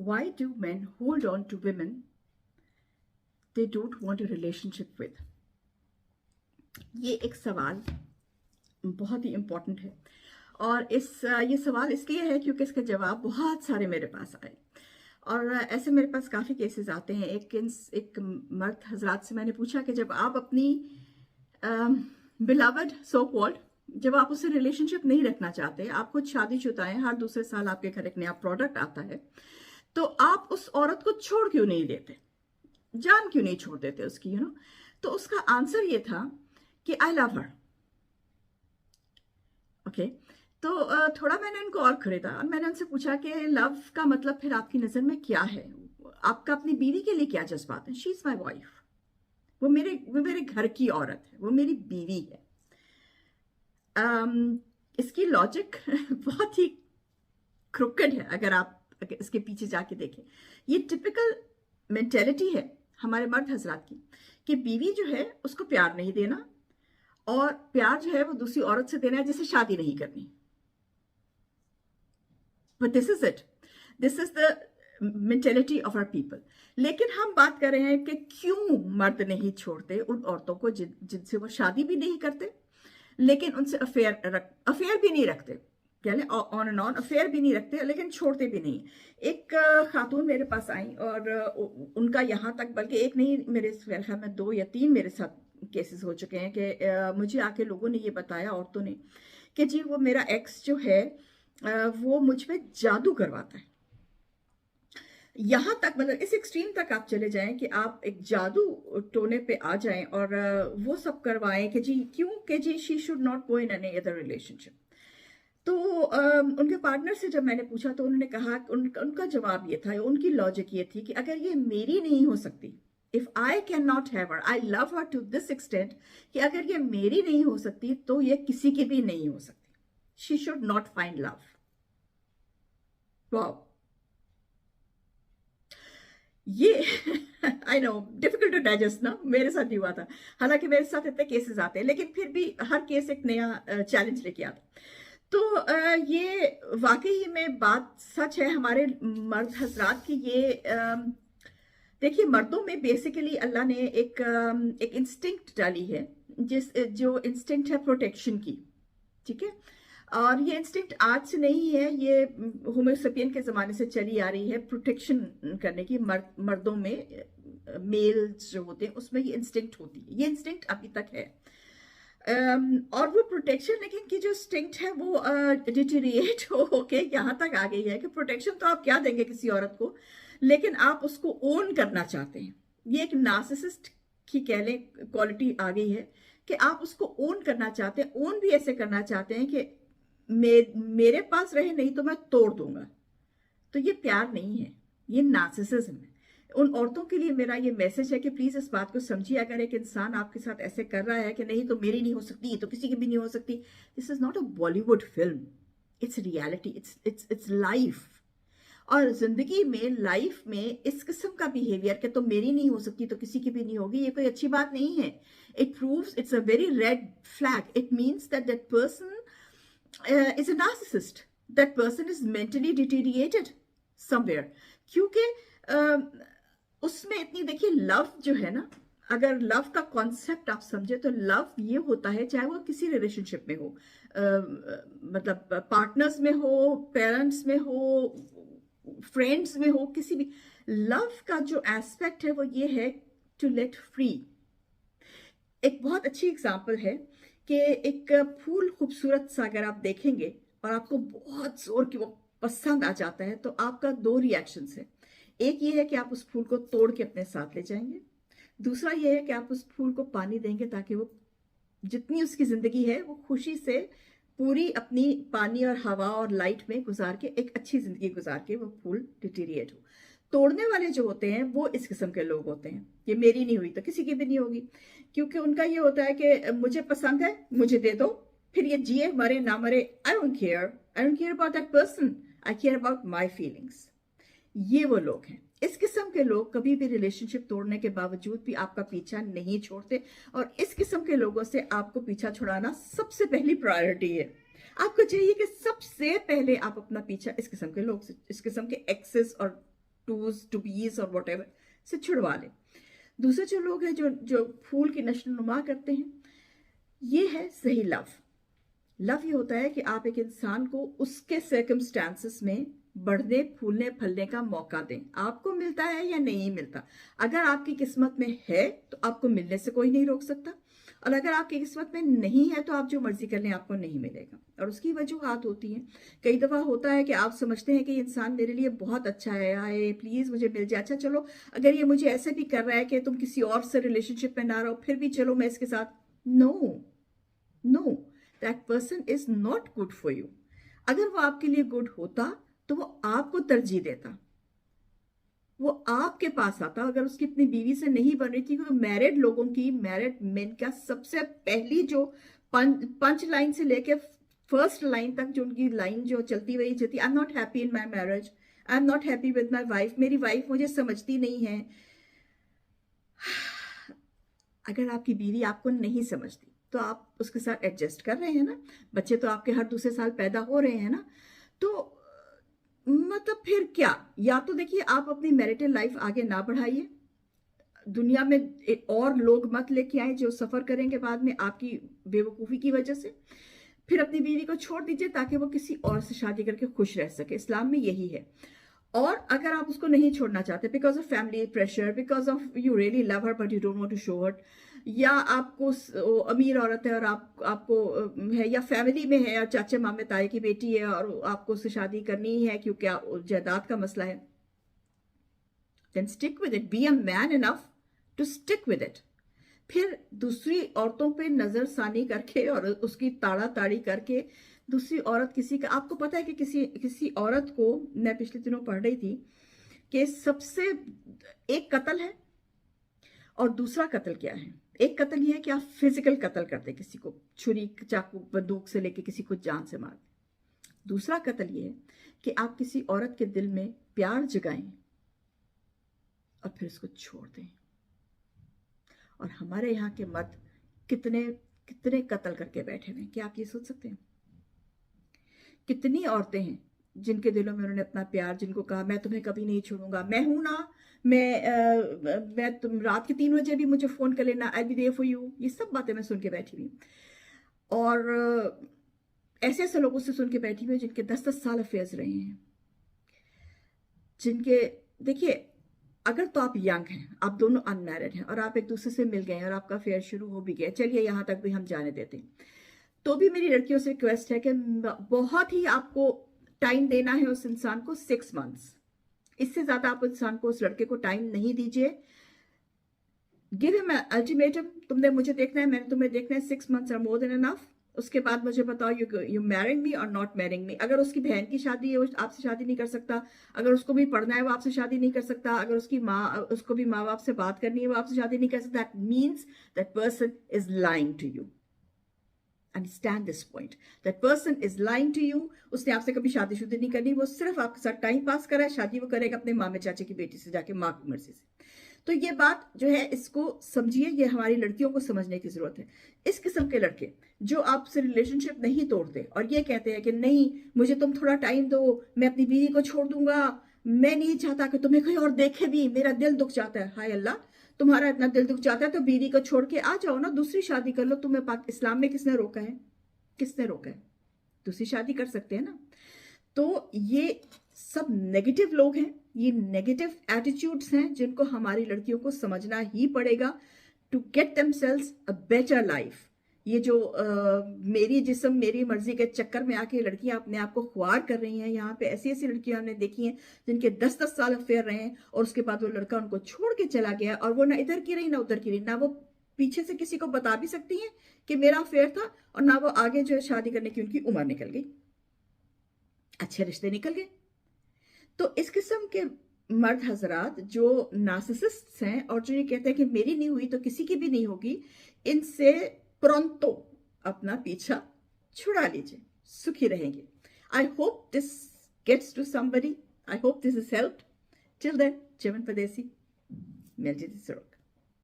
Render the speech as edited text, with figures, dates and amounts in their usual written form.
Why do men hold on to women they don't want a relationship with? ये एक सवाल बहुत ही important है, और ये सवाल इसलिए है क्योंकि इसका जवाब बहुत सारे मेरे पास आए, और ऐसे मेरे पास काफ़ी केसेस आते हैं। एक मर्द हजरात से मैंने पूछा कि जब आप अपनी बिलावड सो कॉल्ड, जब आप उससे रिलेशनशिप नहीं रखना चाहते, आप खुद शादीशुदा हैं, हर दूसरे साल आपके घर एक नया प्रोडक्ट आता है, तो आप उस औरत को छोड़ क्यों नहीं देते, जान क्यों नहीं छोड़ देते उसकी, तो उसका आंसर ये था कि आई लव हर। ओके, तो थोड़ा मैंने उनको और खरीदा और मैंने उनसे पूछा कि लव का मतलब फिर आपकी नज़र में क्या है, आपका अपनी बीवी के लिए क्या जज्बात है? शी इज़ माई वाइफ, वो मेरे घर की औरत है, वो मेरी बीवी है। इसकी लॉजिक बहुत ही क्रुकेड है अगर आप इसके पीछे जाके देखें। ये टिपिकल मेंटेलिटी है हमारे मर्द हजरात की कि बीवी जो है उसको प्यार नहीं देना, और प्यार जो है वो दूसरी औरत से देना है जिससे शादी नहीं करनी। But this is it, this is the mentality of our people. लेकिन हम बात कर रहे हैं कि क्यों मर्द नहीं छोड़ते उन औरतों को जिनसे वो शादी भी नहीं करते, लेकिन उनसे अफेयर भी नहीं रखते, क्या ऑन एंड ऑन अफेयर भी नहीं रखते, लेकिन छोड़ते भी नहीं। एक खातून मेरे पास आई और उनका यहाँ तक, बल्कि एक नहीं, मेरे ख्याल में 2 या 3 मेरे साथ केसेस हो चुके हैं कि मुझे आके लोगों ने ये बताया, औरतों ने, कि जी वो मेरा एक्स जो है वो मुझ पे जादू करवाता है। यहाँ तक, मतलब इस एक्सट्रीम तक आप चले जाएं कि आप एक जादू टोने पे आ जाएं और वो सब करवाएं कि जी क्यों, कि जी she should not go in any other relationship. तो उनके पार्टनर से जब मैंने पूछा तो उन्होंने कहा, उनका जवाब ये था, उनकी लॉजिक ये थी कि अगर ये मेरी नहीं हो सकती, if I can not have her, I love her to this extent, कि अगर ये मेरी नहीं हो सकती तो ये किसी की भी नहीं हो सकती। She should not find love. Wow, ये I know difficult to digest ना, मेरे साथ भी हुआ था। हालांकि मेरे साथ इतने केसेस आते हैं, लेकिन फिर भी हर केस एक नया चैलेंज लेके आता। तो ये वाकई में बात सच है हमारे मर्द हजरात की। ये देखिए, मर्दों में बेसिकली अल्लाह ने एक इंस्टिंक्ट डाली है, जो इंस्टिंक्ट है प्रोटेक्शन की, ठीक है। और ये इंस्टिंक्ट आज से नहीं है, ये होमो सेपियन के ज़माने से चली आ रही है, प्रोटेक्शन करने की। मर्दों में मेल्स जो होते हैं उसमें ये इंस्टिंक्ट होती है, ये इंस्टिंक्ट अभी तक है। और वो प्रोटेक्शन लेकिन की जो इंस्टिंक्ट है वो डिटेरिएट होके यहाँ तक आ गई है कि प्रोटेक्शन तो आप क्या देंगे किसी औरत को, लेकिन आप उसको ओन करना चाहते हैं। ये एक नार्सिसिस्ट की कह लें क्वालिटी आ गई है कि आप उसको ओन करना चाहते हैं। ओन भी ऐसे करना चाहते हैं कि मेरे पास रहे, नहीं तो मैं तोड़ दूंगा। तो ये प्यार नहीं है, ये नार्सिसिज्म है। उन औरतों के लिए मेरा ये मैसेज है कि प्लीज इस बात को समझिए, अगर एक इंसान आपके साथ ऐसे कर रहा है कि नहीं तो मेरी नहीं हो सकती तो किसी की भी नहीं हो सकती, this is not a Bollywood film, it's reality, it's life. और जिंदगी में, लाइफ में इस किस्म का बिहेवियर कि तो मेरी नहीं हो सकती तो किसी की भी नहीं होगी, ये कोई अच्छी बात नहीं है। It proves, it's a very red flag. It means that person is a narcissist. That person is mentally deteriorated somewhere. क्योंकि उसमें इतनी, देखिए लव जो है ना, अगर लव का कॉन्सेप्ट आप समझे तो लव ये होता है, चाहे वो किसी रिलेशनशिप में हो, मतलब पार्टनर्स में हो, पेरेंट्स में हो, फ्रेंड्स में हो, किसी भी, लव का जो एस्पेक्ट है वो ये है टू लेट फ्री। एक बहुत अच्छी एग्जांपल है कि एक फूल खूबसूरत सा अगर आप देखेंगे और आपको बहुत जोर की वो पसंद आ जाता है, तो आपका 2 रिएक्शंस है। एक ये है कि आप उस फूल को तोड़ के अपने साथ ले जाएंगे, दूसरा ये है कि आप उस फूल को पानी देंगे ताकि वो जितनी उसकी जिंदगी है वो खुशी से पूरी अपनी पानी और हवा और लाइट में गुजार के एक अच्छी जिंदगी गुजार के वो फूल डिटीरिएट हो। तोड़ने वाले जो होते हैं वो इस किस्म के लोग होते हैं, ये मेरी नहीं हुई तो किसी की भी नहीं होगी, क्योंकि उनका ये होता है कि मुझे पसंद है, मुझे दे दो, फिर ये जिए मरे ना मरे, I don't care about that person, I care about my feelings. ये वो लोग हैं। इस किस्म के लोग कभी भी रिलेशनशिप तोड़ने के बावजूद भी आपका पीछा नहीं छोड़ते, और इस किस्म के लोगों से आपको पीछा छुड़ाना सबसे पहली प्रायोरिटी है। आपको चाहिए कि सबसे पहले आप अपना पीछा इस किस्म के लोग से, इस किस्म के एक्सेस और टूज टू बीज और वट से छुड़वा लें। दूसरे जो लोग हैं जो जो फूल की नशो नुमा करते हैं, ये है सही लव। लव ये होता है कि आप एक इंसान को उसके सर्कमस्टांसेस में बढ़ने फूलने फलने का मौका दें। आपको मिलता है या नहीं मिलता, अगर आपकी किस्मत में है तो आपको मिलने से कोई नहीं रोक सकता, और अगर आपकी किस्मत में नहीं है तो आप जो मर्जी कर लें आपको नहीं मिलेगा। और उसकी वजूहात होती हैं। कई दफा होता है कि आप समझते हैं कि इंसान मेरे लिए बहुत अच्छा है, आए प्लीज मुझे मिल जाए, अच्छा चलो अगर ये मुझे ऐसे भी कर रहा है कि तुम किसी और से रिलेशनशिप में ना रहो फिर भी चलो मैं इसके साथ। No no, that person is not good for you. अगर वो आपके लिए गुड होता तो वो आपको तरजीह देता, वो आपके पास आता। अगर उसकी अपनी बीवी से नहीं बन रही थी, क्योंकि मैरिड लोगों की, मैरिड मेन का सबसे पहली जो पंच लाइन से लेके फर्स्ट लाइन तक जो उनकी लाइन जो चलती वही चलती, I am not happy in my marriage, I am not happy with my wife, मेरी वाइफ मुझे समझती नहीं है। अगर आपकी बीवी आपको नहीं समझती तो आप उसके साथ एडजस्ट कर रहे हैं ना, बच्चे तो आपके हर दूसरे साल पैदा हो रहे हैं ना, तो मतलब फिर क्या। या तो देखिए आप अपनी मैरिटल लाइफ आगे ना बढ़ाइए, दुनिया में और लोग मत लेके आए जो सफर करेंगे बाद में आपकी बेवकूफ़ी की वजह से। फिर अपनी बीवी को छोड़ दीजिए ताकि वो किसी और से शादी करके खुश रह सके, इस्लाम में यही है। और अगर आप उसको नहीं छोड़ना चाहते because of family pressure, because of you really love her but you don't want to show it, या आपको अमीर औरत है और आपको है, या फैमिली में है और चाचे मामे ताए की बेटी है और आपको उससे शादी करनी ही है क्योंकि जायदाद का मसला है, then stick with it, be a man enough to stick with it. फिर दूसरी औरतों पे नजरसानी करके और उसकी ताड़ा ताड़ी करके दूसरी औरत किसी का, आपको पता है कि किसी औरत को, मैं पिछले दिनों पढ़ रही थी कि सबसे, एक कत्ल है और दूसरा कत्ल क्या है। एक कत्ल ये है कि आप फिजिकल कत्ल करते, किसी को छुरी चाकू बंदूक से लेके किसी को जान से मार। दूसरा कत्ल ये है कि आप किसी औरत के दिल में प्यार जगाएं और फिर उसको छोड़ दें। और हमारे यहाँ के मर्द कितने कितने कत्ल करके बैठे हुए हैं, क्या आप ये सोच सकते हैं। कितनी औरतें हैं जिनके दिलों में उन्होंने अपना प्यार, जिनको कहा मैं तुम्हें कभी नहीं छोड़ूंगा, मैं हूं ना, मैं तुम रात के 3 बजे भी मुझे फोन कर लेना, आई बी देयर फॉर यू। ये सब बातें मैं सुन के बैठी हुई, और ऐसे ऐसे लोगों से सुन के बैठी हुई जिनके 10-10 साल अफेयर्स रहे हैं, जिनके, देखिए अगर तो आप यंग हैं, आप दोनों अनमैरिड हैं और आप एक दूसरे से मिल गए हैं और आपका अफेयर शुरू हो भी गया, चलिए यहाँ तक भी हम जाने देते हैं, तो भी मेरी लड़कियों से रिक्वेस्ट है कि बहुत ही आपको टाइम देना है उस इंसान को, 6 मंथ्स, इससे ज्यादा आप इंसान को, उस लड़के को टाइम नहीं दीजिए। गिव हिम अल्टीमेटम, तुमने मुझे देखना है, मैंने तुम्हें देखना है, 6 months are more than enough. उसके बाद मुझे बताओ यू मैरिंग मी और नॉट मैरिंग मी। अगर उसकी बहन की शादी है वो आपसे शादी नहीं कर सकता, अगर उसको भी पढ़ना है वो आपसे शादी नहीं कर सकता, अगर उसकी माँ, उसको भी माँ बाप से बात करनी है वो आपसे शादी नहीं कर सकता, that means that person is lying to you. Understand this point, that person is lying to you. उसने आपसे कभी शादी नहीं करनी, वो सिर्फ आपके साथ टाइम पास करा है, शादी वो करेगा अपने मामे चाचे की बेटी से जाके, माँ की मर्जी से। तो ये बात जो है इसको समझिए, ये हमारी लड़कियों को समझने की जरूरत है। इस किस्म के लड़के जो आपसे रिलेशनशिप नहीं तोड़ते और ये कहते हैं कि नहीं मुझे तुम थोड़ा टाइम दो, मैं अपनी बीवी को छोड़ दूंगा, मैं नहीं चाहता कि तुम्हें कोई और देखे भी, मेरा दिल दुख जाता है। हाय अल्लाह, तुम्हारा इतना दिल दुख जाता है तो बीवी को छोड़ के आ जाओ ना, दूसरी शादी कर लो। तुम्हें इस्लाम में किसने रोका है, किसने रोका है, दूसरी शादी कर सकते हैं ना। तो ये सब नेगेटिव लोग हैं, ये नेगेटिव एटीट्यूड्स हैं जिनको हमारी लड़कियों को समझना ही पड़ेगा to get themselves a better life. ये जो मेरी जिस्म मेरी मर्जी के चक्कर में आके लड़कियां अपने आप को ख्वार कर रही हैं, यहाँ पे ऐसी ऐसी लड़कियां हमने देखी हैं जिनके 10-10 साल अफेयर रहे हैं और उसके बाद वो लड़का उनको छोड़ के चला गया और वो ना इधर की रही ना उधर की रही, ना वो पीछे से किसी को बता भी सकती हैं कि मेरा अफेयर था, और ना वो आगे जो है शादी करने की उनकी उम्र निकल गई, अच्छे रिश्ते निकल गए। तो इस किस्म के मर्द हजरात जो नार्सिसिस्ट हैं और जो ये कहते हैं कि मेरी नहीं हुई तो किसी की भी नहीं होगी, इनसे प्रोंतो अपना पीछा छुड़ा लीजिए, सुखी रहेंगे। I hope this gets to somebody, I hope this is helped. Till then, Chiman Pardesi, मिलती